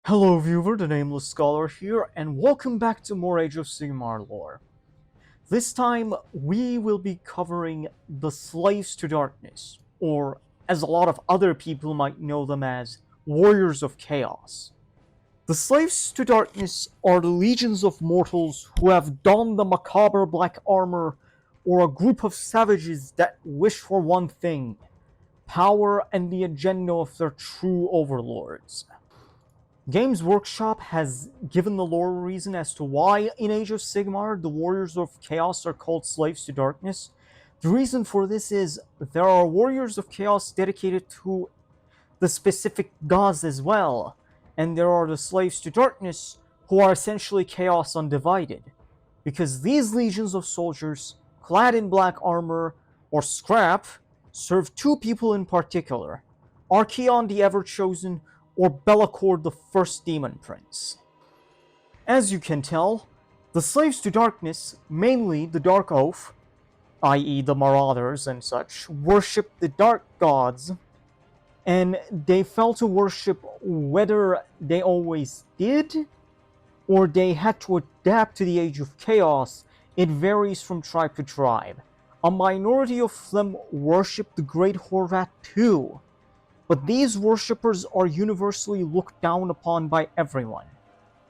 Hello viewer, the Nameless Scholar here, and welcome back to more Age of Sigmar lore. This time, we will be covering the Slaves to Darkness, or as a lot of other people might know them as, Warriors of Chaos. The Slaves to Darkness are the legions of mortals who have donned the macabre black armor, or a group of savages that wish for one thing: power and the agenda of their true overlords. Games Workshop has given the lore reason as to why in Age of Sigmar the Warriors of Chaos are called Slaves to Darkness. The reason for this is there are Warriors of Chaos dedicated to the specific gods as well, and there are the Slaves to Darkness who are essentially Chaos Undivided, because these legions of soldiers, clad in black armor or scrap, serve two people in particular: Archaon the Ever-Chosen or Be'lakor the First Demon Prince. As you can tell, the Slaves to Darkness, mainly the Darkoath, i.e. the Marauders and such, worship the Dark Gods, and they fell to worship whether they always did or they had to adapt to the Age of Chaos. It varies from tribe to tribe. A minority of them worship the Great Horvat too, but these worshippers are universally looked down upon by everyone.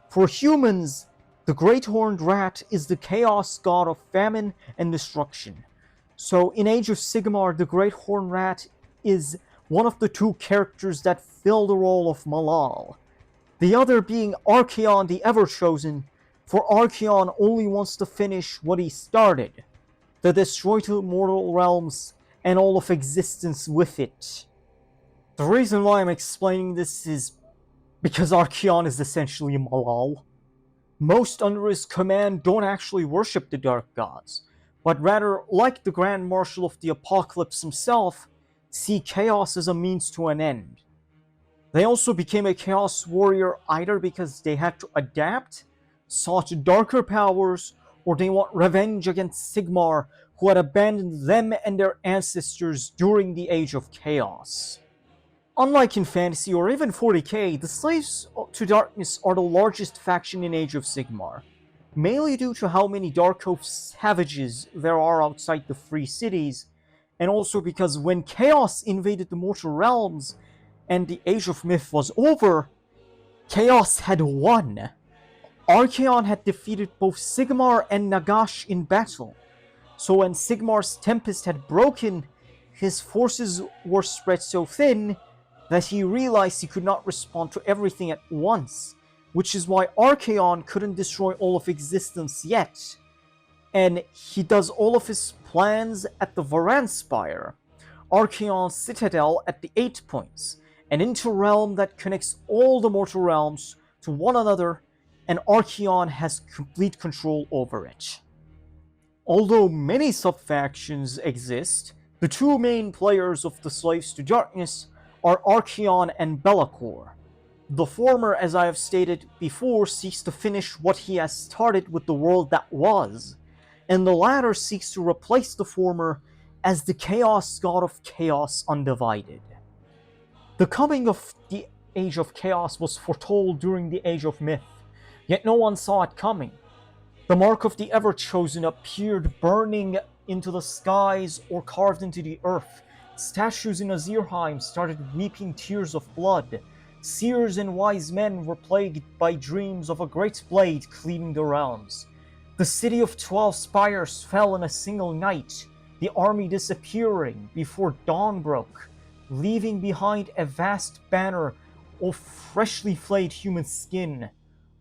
For humans, the Great Horned Rat is the chaos god of famine and destruction. So in Age of Sigmar, the Great Horned Rat is one of the two characters that fill the role of Malal. The other being Archaon the Ever-Chosen, for Archaon only wants to finish what he started: to destroy the mortal realms and all of existence with it. The reason why I'm explaining this is because Archaon is essentially Malal. Most under his command don't actually worship the Dark Gods, but rather, like the Grand Marshal of the Apocalypse himself, see Chaos as a means to an end. They also became a Chaos Warrior either because they had to adapt, sought darker powers, or they want revenge against Sigmar, who had abandoned them and their ancestors during the Age of Chaos. Unlike in Fantasy or even 40k, the Slaves to Darkness are the largest faction in Age of Sigmar, mainly due to how many Darkoath savages there are outside the free cities, and also because when Chaos invaded the mortal realms and the Age of Myth was over, Chaos had won. Archaon had defeated both Sigmar and Nagash in battle, so when Sigmar's Tempest had broken, his forces were spread so thin that he realized he could not respond to everything at once, which is why Archaon couldn't destroy all of existence yet. And he does all of his plans at the Varanspire, Archaon's citadel at the 8 points, an interrealm that connects all the mortal realms to one another, and Archaon has complete control over it. Although many sub-factions exist, the two main players of the Slaves to Darkness are Archaon and Be'lakor. The former, as I have stated before, seeks to finish what he has started with the world that was, and the latter seeks to replace the former as the Chaos God of Chaos Undivided. The coming of the Age of Chaos was foretold during the Age of Myth, yet no one saw it coming. The mark of the Ever-Chosen appeared burning into the skies or carved into the earth. Statues in Azirheim started weeping tears of blood. Seers and wise men were plagued by dreams of a great blade cleaving the realms. The city of 12 spires fell in a single night, the army disappearing before dawn broke, leaving behind a vast banner of freshly flayed human skin.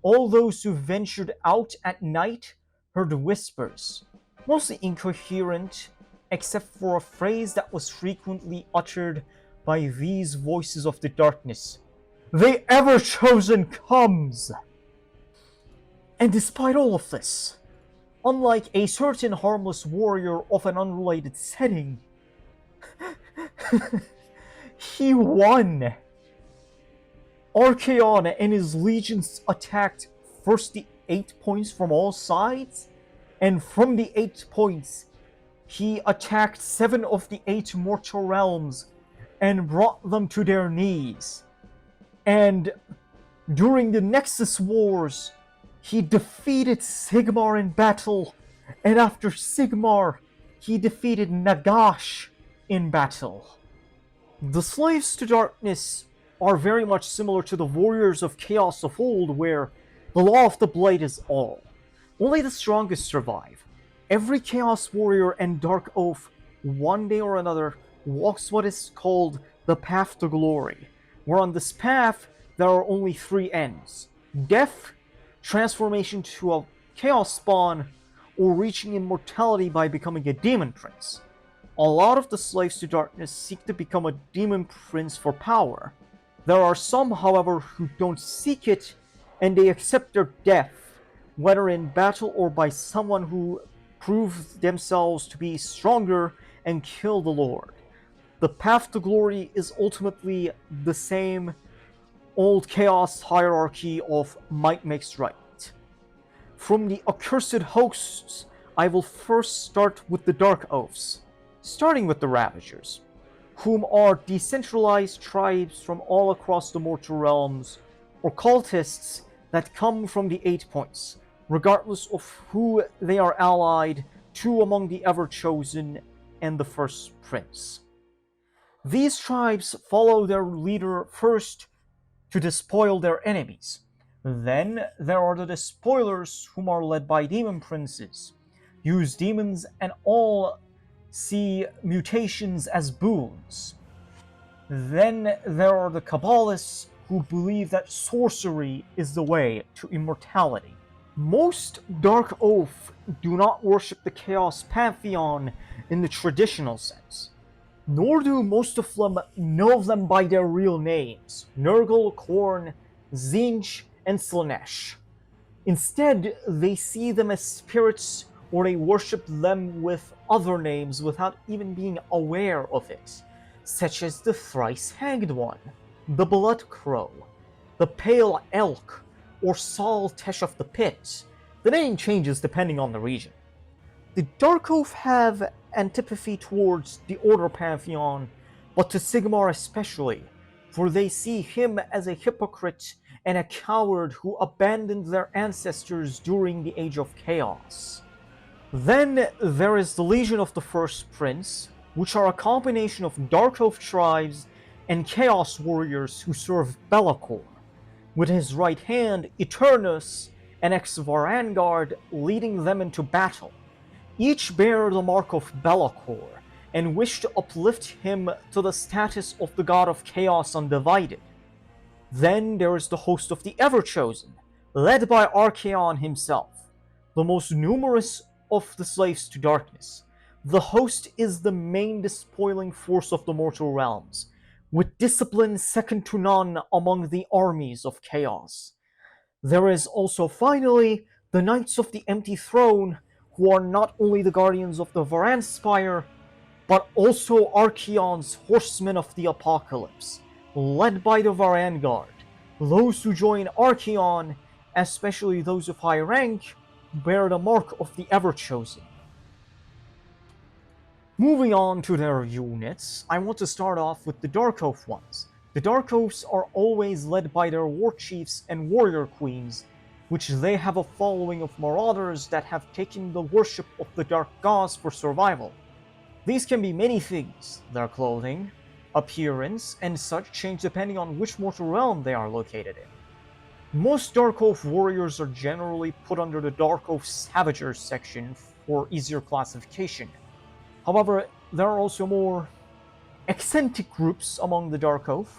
All those who ventured out at night heard whispers, mostly incoherent, except for a phrase that was frequently uttered by these voices of the darkness: "The Ever-Chosen comes!" And despite all of this, unlike a certain harmless warrior of an unrelated setting, he won. Archaon and his legions attacked first the 8 points from all sides, and from the 8 points, he attacked 7 of the 8 mortal realms and brought them to their knees. And During the Nexus Wars, he defeated Sigmar in battle, and after Sigmar, he defeated Nagash in battle. The Slaves to Darkness are very much similar to the Warriors of Chaos of old, where the law of the blade is all. Only the strongest survive. Every Chaos Warrior and Darkoath, one day or another, walks what is called the Path to Glory, where on this path there are only three ends: death, transformation to a Chaos Spawn, or reaching immortality by becoming a Demon Prince. A lot of the Slaves to Darkness seek to become a Demon Prince for power. There are some, however, who don't seek it, and they accept their death, whether in battle or by someone who proves themselves to be stronger and kill the Lord. The path to glory is ultimately the same old chaos hierarchy of might makes right. From the accursed hosts, I will first start with the Darkoaths, starting with the Ravagers, whom are decentralized tribes from all across the mortal realms, or cultists that come from the 8 points, regardless of who they are allied to among the Ever-Chosen and the First Prince. These tribes follow their leader first to despoil their enemies. Then there are the Despoilers, whom are led by demon princes, use demons, and all see mutations as boons. Then there are the Kabbalists, who believe that sorcery is the way to immortality. Most Darkoath do not worship the Chaos Pantheon in the traditional sense, nor do most of them know them by their real names: Nurgle, Khorne, Tzeentch, and Slaanesh. Instead, they see them as spirits, or they worship them with other names without even being aware of it, such as the Thrice-Hanged One, the Blood Crow, the Pale Elk, or Saul Tesh of the Pit. The name changes depending on the region. The Darkoath have antipathy towards the Order Pantheon, but to Sigmar especially, for they see him as a hypocrite and a coward who abandoned their ancestors during the Age of Chaos. Then there is the Legion of the First Prince, which are a combination of Darkoath tribes and Chaos Warriors who serve Be'lakor, with his right hand Eternus and ex-Varanguard leading them into battle. Each bear the mark of Be'lakor, and wish to uplift him to the status of the god of Chaos Undivided. Then there is the host of the Ever-Chosen, led by Archaon himself, the most numerous of the Slaves to Darkness. The host is the main despoiling force of the mortal realms, with discipline second to none among the armies of Chaos. There is also finally the Knights of the Empty Throne, who are not only the guardians of the Varanspire, but also Archaon's Horsemen of the Apocalypse, led by the Varanguard. Those who join Archaon, especially those of high rank, bear the mark of the Ever-Chosen. Moving on to their units, I want to start off with the Darkoath ones. The Darkoaths are always led by their war chiefs and warrior queens, which they have a following of marauders that have taken the worship of the dark gods for survival. These can be many things: their clothing, appearance, and such change depending on which mortal realm they are located in. Most Darkoath warriors are generally put under the Darkoath Savagers section for easier classification. However, there are also more eccentric groups among the Darkoath.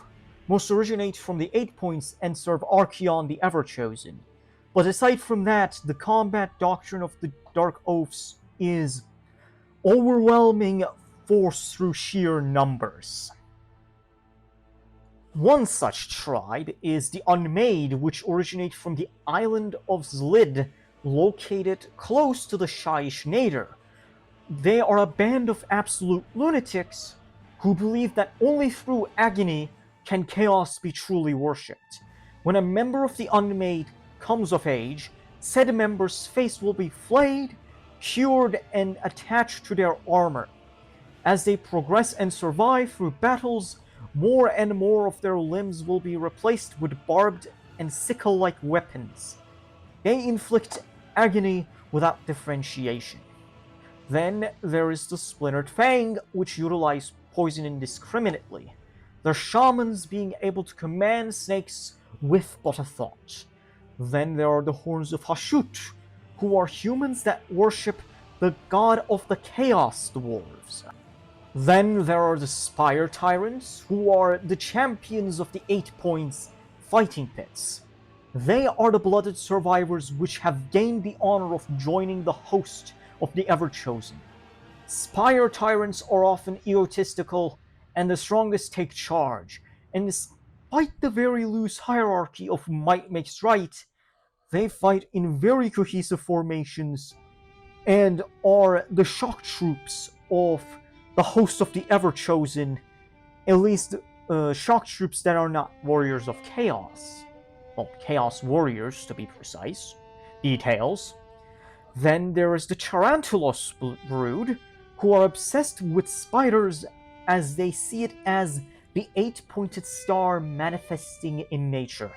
Most originate from the 8 points and serve Archaon the Ever-Chosen. But aside from that, the combat doctrine of the Darkoaths is overwhelming force through sheer numbers. One such tribe is the Unmade, which originate from the island of Zlid, located close to the Shyish Nadir. They are a band of absolute lunatics who believe that only through agony can chaos be truly worshipped. When a member of the Unmade comes of age, said member's face will be flayed, cured, and attached to their armor. As they progress and survive through battles, more and more of their limbs will be replaced with barbed and sickle-like weapons. They inflict agony without differentiation. Then there is the Splintered Fang, which utilize poison indiscriminately, their shamans being able to command snakes with but a thought. Then there are the Horns of Hashut, who are humans that worship the god of the Chaos Dwarves. Then there are the Spire Tyrants, who are the champions of the 8 Points fighting pits. They are the blooded survivors which have gained the honor of joining the host of the Everchosen. Spire Tyrants are often egotistical, and the strongest take charge, and despite the very loose hierarchy of might makes right, they fight in very cohesive formations and are the shock troops of the host of the Everchosen, at least shock troops that are not warriors of chaos. Well, chaos warriors to be precise. Details. Then there is the Tarantulos brood, who are obsessed with spiders as they see it as the 8-pointed star manifesting in nature.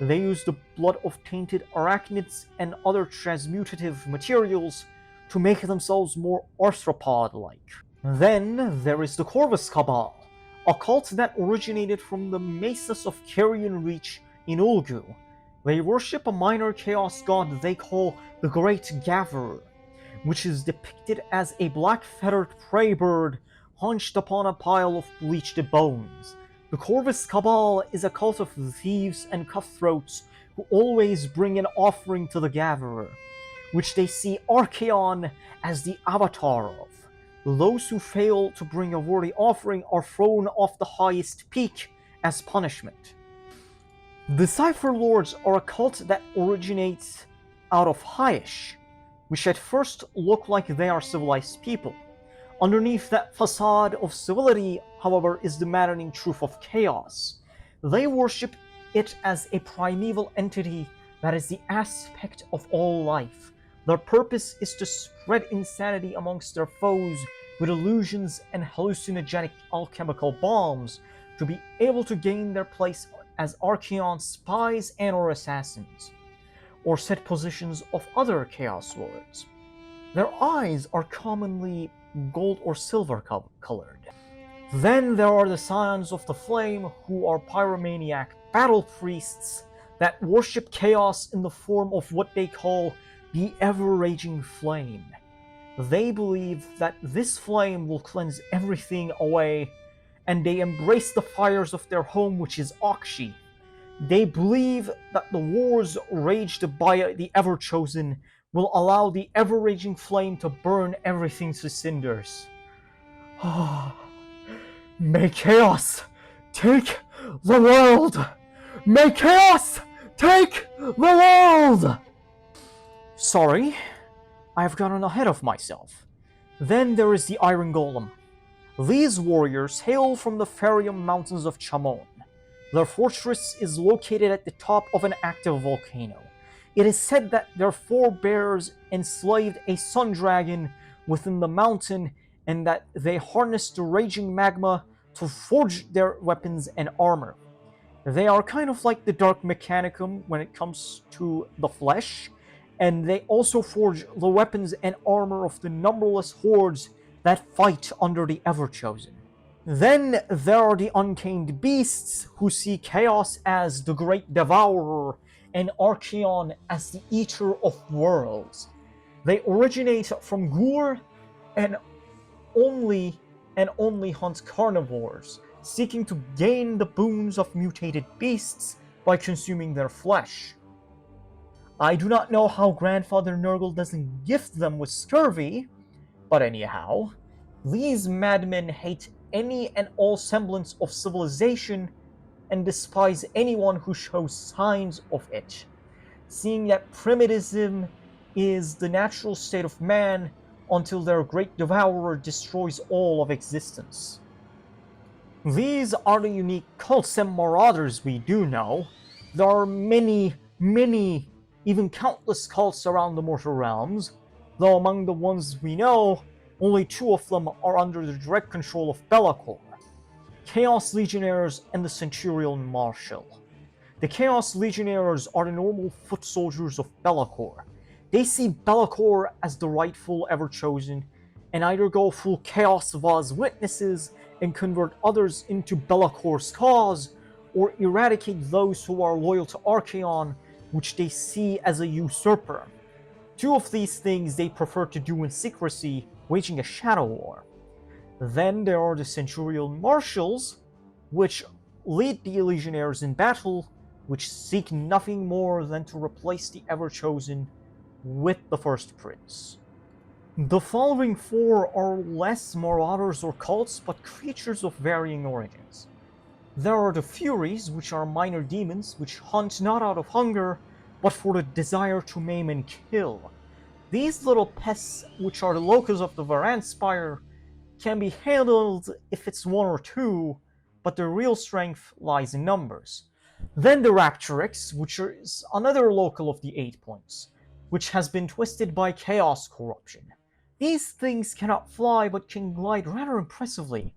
They use the blood of tainted arachnids and other transmutative materials to make themselves more arthropod-like. Then there is the Corvus Cabal, a cult that originated from the mesas of Carrion Reach in Ulgu. They worship a minor chaos god they call the Great Gatherer, which is depicted as a black-feathered prey bird hunched upon a pile of bleached bones. The Corvus Cabal is a cult of thieves and cutthroats who always bring an offering to the Gatherer, which they see Archaon as the avatar of. Those who fail to bring a worthy offering are thrown off the highest peak as punishment. The Cypher Lords are a cult that originates out of Haish, which at first look like they are civilized people. Underneath that facade of civility, however, is the maddening truth of chaos. They worship it as a primeval entity that is the aspect of all life. Their purpose is to spread insanity amongst their foes with illusions and hallucinogenic alchemical bombs to be able to gain their place as Archaon spies and or assassins, or set positions of other Chaos Lords. Their eyes are commonly gold or silver colored. Then there are the Scions of the Flame, who are pyromaniac battle priests that worship chaos in the form of what they call the ever-raging flame. They believe that this flame will cleanse everything away, and they embrace the fires of their home, which is Akshi. They believe that the wars raged by the Everchosen will allow the ever-raging flame to burn everything to cinders. May chaos take the world! May chaos take the world! Sorry, I've gotten ahead of myself. Then there is the Iron Golem. These warriors hail from the Farium Mountains of Chamon. Their fortress is located at the top of an active volcano. It is said that their forebears enslaved a sun dragon within the mountain, and that they harnessed the raging magma to forge their weapons and armor. They are kind of like the Dark Mechanicum when it comes to the flesh, and they also forge the weapons and armor of the numberless hordes that fight under the Everchosen. Then there are the Untamed Beasts, who see Chaos as the Great Devourer and Archaon as the Eater of Worlds. They originate from Gur and only hunt carnivores, seeking to gain the boons of mutated beasts by consuming their flesh. I do not know how Grandfather Nurgle doesn't gift them with scurvy, but anyhow, these madmen hate any and all semblance of civilization and despise anyone who shows signs of it, seeing that primitivism is the natural state of man until their great devourer destroys all of existence. These are the unique cults and marauders we do know. There are many, even countless cults around the mortal realms, though among the ones we know, only 2 of them are under the direct control of Be'lakor, Chaos Legionnaires and the Centurion Marshal. The Chaos Legionnaires are the normal foot soldiers of Be'lakor. They see Be'lakor as the rightful Ever-Chosen, and either go full Chaos Vaz witnesses and convert others into Be'lakor's cause, or eradicate those who are loyal to Archaon, which they see as a usurper. Two of these things they prefer to do in secrecy, waging a shadow war. Then there are the Centurion Marshals, which lead the Legionnaires in battle, which seek nothing more than to replace the Ever-Chosen with the First Prince. The following four are less marauders or cults, but creatures of varying origins. There are the Furies, which are minor demons, which hunt not out of hunger, but for the desire to maim and kill. These little pests, which are the locus of the Varanspire, can be handled if it's one or two, but their real strength lies in numbers. Then the Rapturix, which is another local of the 8 points, which has been twisted by chaos corruption. These things cannot fly, but can glide rather impressively.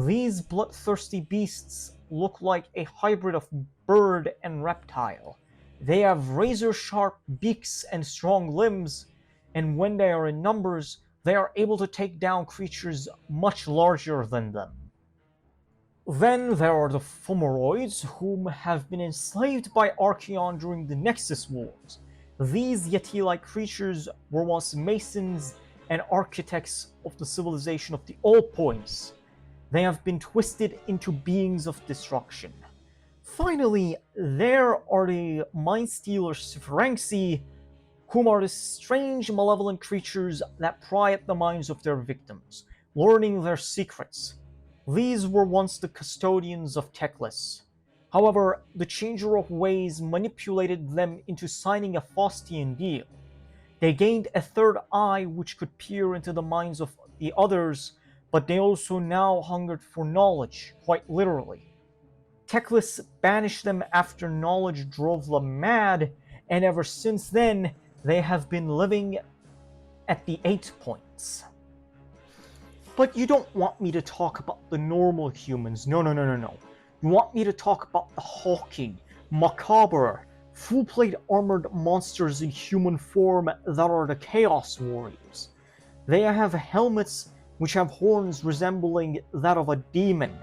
These bloodthirsty beasts look like a hybrid of bird and reptile. They have razor-sharp beaks and strong limbs, and when they are in numbers, they are able to take down creatures much larger than them. Then there are the Fomoroids, whom have been enslaved by Archaon during the Nexus Wars. These Yeti-like creatures were once masons and architects of the civilization of the All Points. They have been twisted into beings of destruction. Finally, there are the Mindstealer Spherenxi, whom are the strange, malevolent creatures that pry at the minds of their victims, learning their secrets. These were once the custodians of Teclis. However, the Changer of Ways manipulated them into signing a Faustian deal. They gained a third eye which could peer into the minds of the others, but they also now hungered for knowledge, quite literally. Teclis banished them after knowledge drove them mad, and ever since then, they have been living at the 8 points. But you don't want me to talk about the normal humans. No. You want me to talk about the hulking, macabre, full-plate armored monsters in human form that are the Chaos Warriors. They have helmets which have horns resembling that of a demon.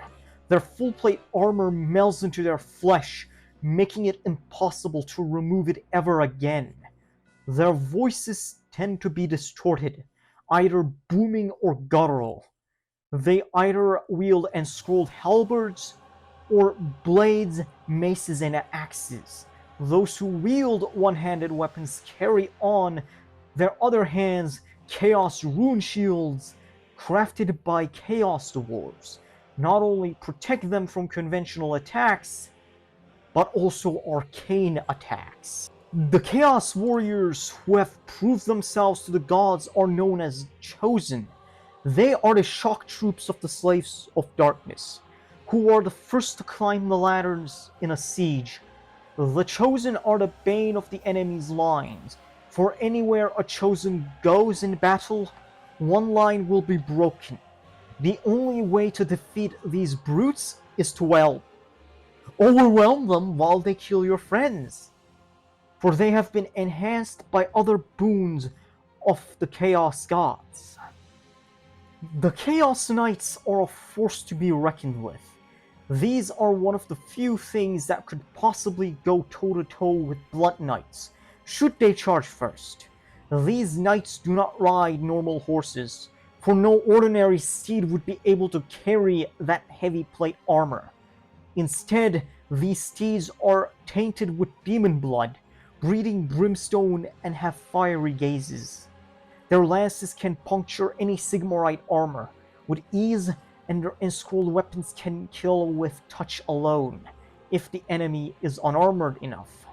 Their full-plate armor melds into their flesh, making it impossible to remove it ever again. Their voices tend to be distorted, either booming or guttural. They either wield enscrolled halberds or blades, maces, and axes. Those who wield one-handed weapons carry on their other hands chaos rune shields crafted by chaos dwarves. Not only protect them from conventional attacks, but also arcane attacks. The Chaos Warriors who have proved themselves to the gods are known as Chosen. They are the shock troops of the Slaves of Darkness, who are the first to climb the ladders in a siege. The Chosen are the bane of the enemy's lines, for anywhere a Chosen goes in battle, one line will be broken. The only way to defeat these brutes is to, well, overwhelm them while they kill your friends, for they have been enhanced by other boons of the Chaos Gods. The Chaos Knights are a force to be reckoned with. These are one of the few things that could possibly go toe-to-toe with Blood Knights, should they charge first. These knights do not ride normal horses, for no ordinary steed would be able to carry that heavy plate armor. Instead, these steeds are tainted with demon blood, breathing brimstone, and have fiery gazes. Their lances can puncture any Sigmarite armor with ease, and their enscrolled weapons can kill with touch alone, if the enemy is unarmored enough.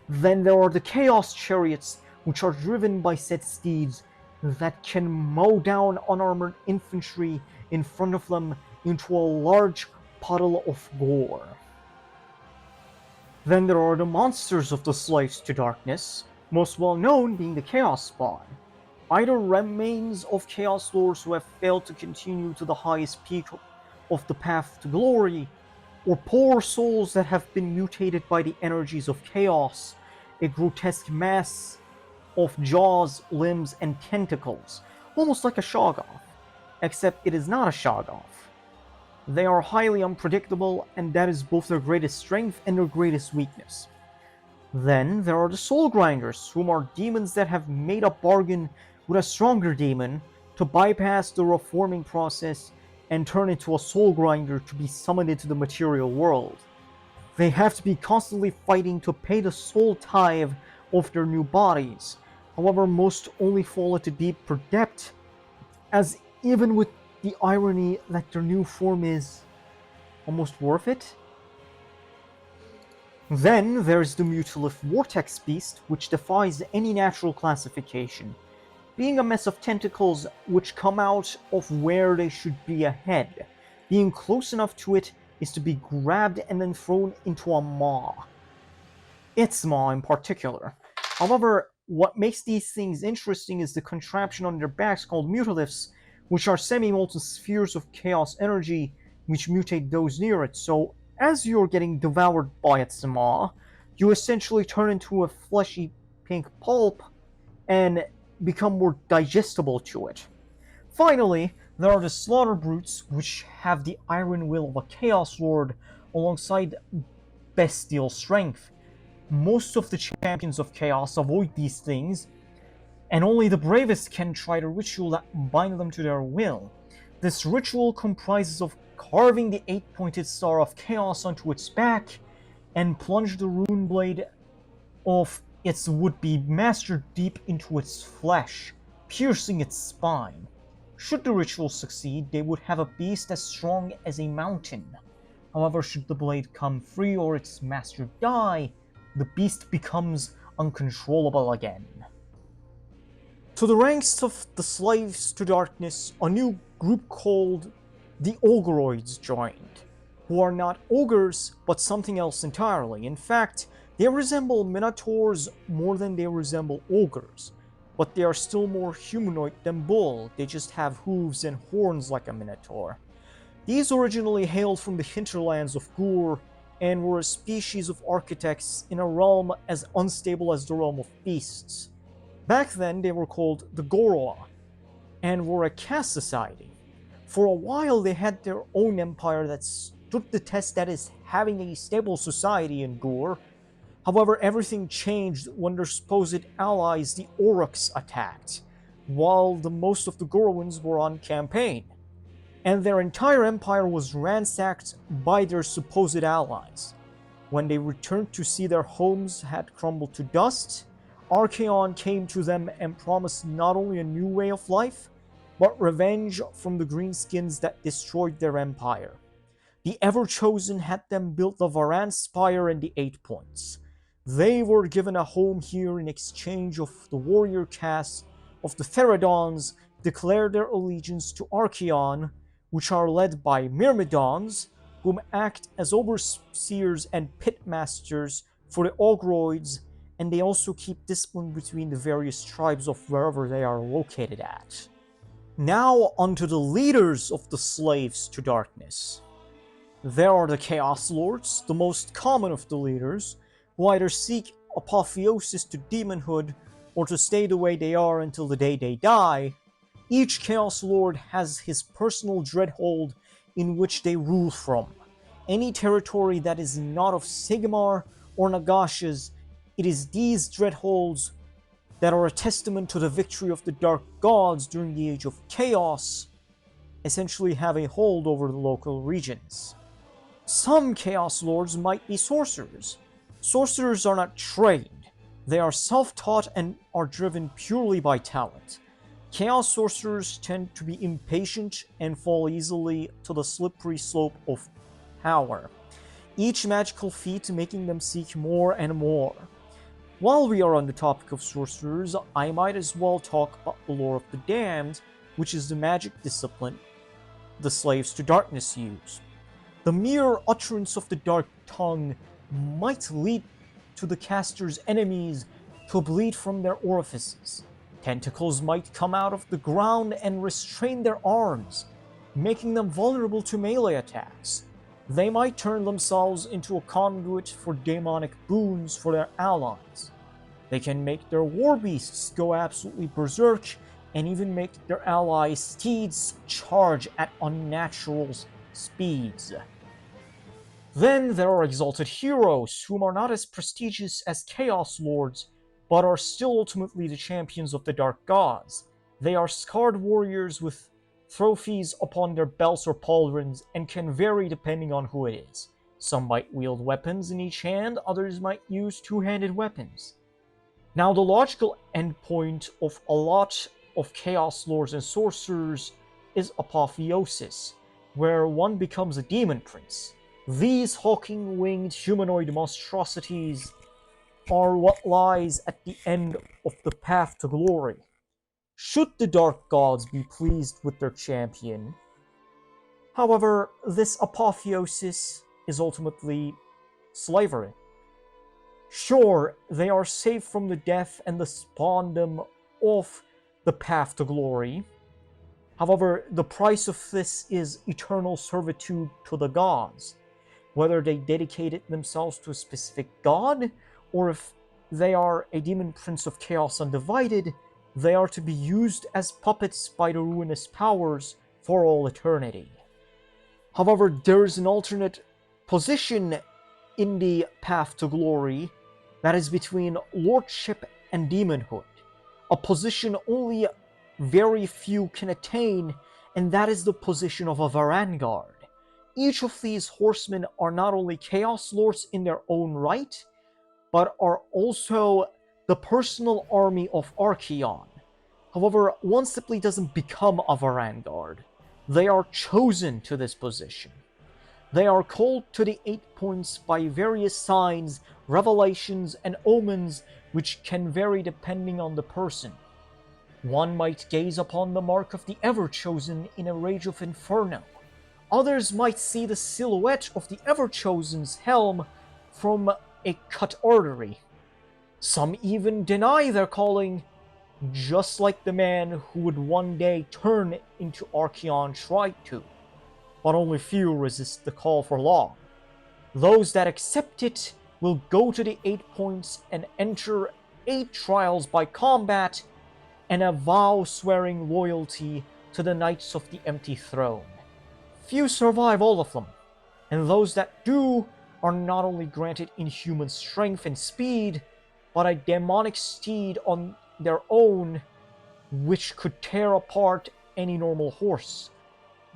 Then there are the Chaos Chariots, which are driven by said steeds that can mow down unarmored infantry in front of them into a large puddle of gore. Then there are the monsters of the Slaves to Darkness, most well known being the Chaos Spawn. Either remains of Chaos Lords who have failed to continue to the highest peak of the path to glory, or poor souls that have been mutated by the energies of chaos, a grotesque mass of jaws, limbs, and tentacles, almost like a Shoggoth, except it is not a Shoggoth. They are highly unpredictable, and that is both their greatest strength and their greatest weakness. Then there are the Soul Grinders, whom are demons that have made a bargain with a stronger demon to bypass the reforming process and turn into a Soul Grinder to be summoned into the material world. They have to be constantly fighting to pay the soul tithe of their new bodies. However, most only fall into deep debt, as even with the irony that their new form is almost worth it. Then there's the Mutilith Vortex Beast, which defies any natural classification, being a mess of tentacles which come out of where they should be ahead. Being close enough to it is to be grabbed and then thrown into a maw. Its maw in particular. However, what makes these things interesting is the contraption on their backs called Mutiliths, which are semi-molten spheres of chaos energy which mutate those near it. So, as you're getting devoured by its maw, you essentially turn into a fleshy pink pulp and become more digestible to it. Finally, there are the Slaughter Brutes, which have the iron will of a Chaos Lord alongside bestial strength. Most of the champions of Chaos avoid these things, and only the bravest can try the ritual that binds them to their will. This ritual comprises of carving the 8-pointed star of Chaos onto its back and plunge the rune blade of its would-be master deep into its flesh, piercing its spine. Should the ritual succeed, they would have a beast as strong as a mountain. However, should the blade come free or its master die, the beast becomes uncontrollable again. To the ranks of the Slaves to Darkness, a new group called the Ogoroids joined, who are not ogres, but something else entirely. In fact, they resemble minotaurs more than they resemble ogres, but they are still more humanoid than bull. They just have hooves and horns like a minotaur. These originally hailed from the hinterlands of Gur and were a species of architects in a realm as unstable as the realm of beasts. Back then, they were called the Goroa, and were a caste society. For a while, they had their own empire that stood the test that is having a stable society in Gur. However, everything changed when their supposed allies, the Aurochs, attacked, while the most of the Gorwins were on campaign, and their entire empire was ransacked by their supposed allies. When they returned to see their homes had crumbled to dust, Archaon came to them and promised not only a new way of life, but revenge from the greenskins that destroyed their empire. The Ever-Chosen had them build the Varan Spire and the 8 Points. They were given a home here in exchange of the warrior caste of the Theradons declare their allegiance to Archaon, which are led by Myrmidons, whom act as overseers and pitmasters for the Ogroids, and they also keep discipline between the various tribes of wherever they are located at. Now onto the leaders of the Slaves to Darkness. There are the Chaos Lords, the most common of the leaders, who either seek apotheosis to demonhood or to stay the way they are until the day they die. Each Chaos Lord has his personal dreadhold in which they rule from. Any territory that is not of Sigmar or Nagash's, it is these dreadholds that are a testament to the victory of the Dark Gods during the Age of Chaos, essentially have a hold over the local regions. Some Chaos Lords might be sorcerers. Sorcerers are not trained. They are self-taught and are driven purely by talent. Chaos Sorcerers tend to be impatient and fall easily to the slippery slope of power, each magical feat making them seek more and more. While we are on the topic of sorcerers, I might as well talk about the Lore of the Damned, which is the magic discipline the Slaves to Darkness use. The mere utterance of the Dark Tongue might lead to the caster's enemies to bleed from their orifices. Tentacles might come out of the ground and restrain their arms, making them vulnerable to melee attacks. They might turn themselves into a conduit for demonic boons for their allies. They can make their warbeasts go absolutely berserk, and even make their allies' steeds charge at unnatural speeds. Then there are exalted heroes, whom are not as prestigious as Chaos Lords, but are still ultimately the champions of the Dark Gods. They are scarred warriors with trophies upon their belts or pauldrons, and can vary depending on who it is. Some might wield weapons in each hand, others might use two-handed weapons. Now, the logical endpoint of a lot of Chaos Lords and Sorcerers is apotheosis, where one becomes a demon prince. These hulking winged humanoid monstrosities are what lies at the end of the path to glory. Should the Dark Gods be pleased with their champion? However, this apotheosis is ultimately slavery. Sure, they are safe from the death and the spawndom of the path to glory. However, the price of this is eternal servitude to the gods. Whether they dedicated themselves to a specific god, or if they are a demon prince of chaos undivided, they are to be used as puppets by the ruinous powers for all eternity. However, there is an alternate position in the path to glory that is between lordship and demonhood, a position only very few can attain, and that is the position of a Varanguard. Each of these horsemen are not only Chaos Lords in their own right, but are also the personal army of Archaon. However, one simply doesn't become a Varanguard. They are chosen to this position. They are called to the 8 points by various signs, revelations, and omens which can vary depending on the person. One might gaze upon the mark of the Ever-Chosen in a rage of inferno. Others might see the silhouette of the Ever-Chosen's helm from a cut artery. Some even deny their calling, just like the man who would one day turn into Archaon tried to. But only few resist the call for long. Those that accept it will go to the 8 points and enter 8 trials by combat and a vow swearing loyalty to the Knights of the Empty Throne. Few survive all of them, and those that do are not only granted inhuman strength and speed, but a demonic steed on their own which could tear apart any normal horse.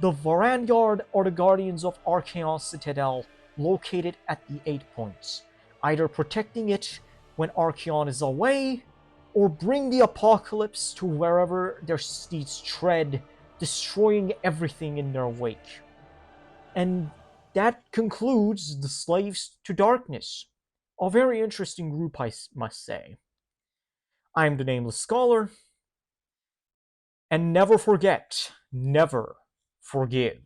The Varanguard are the guardians of Archaon's citadel, located at the 8 points, either protecting it when Archaon is away, or bring the apocalypse to wherever their steeds tread, destroying everything in their wake. And that concludes the Slaves to Darkness. A very interesting group, I must say. I'm the Nameless Scholar, and never forget, never forgive.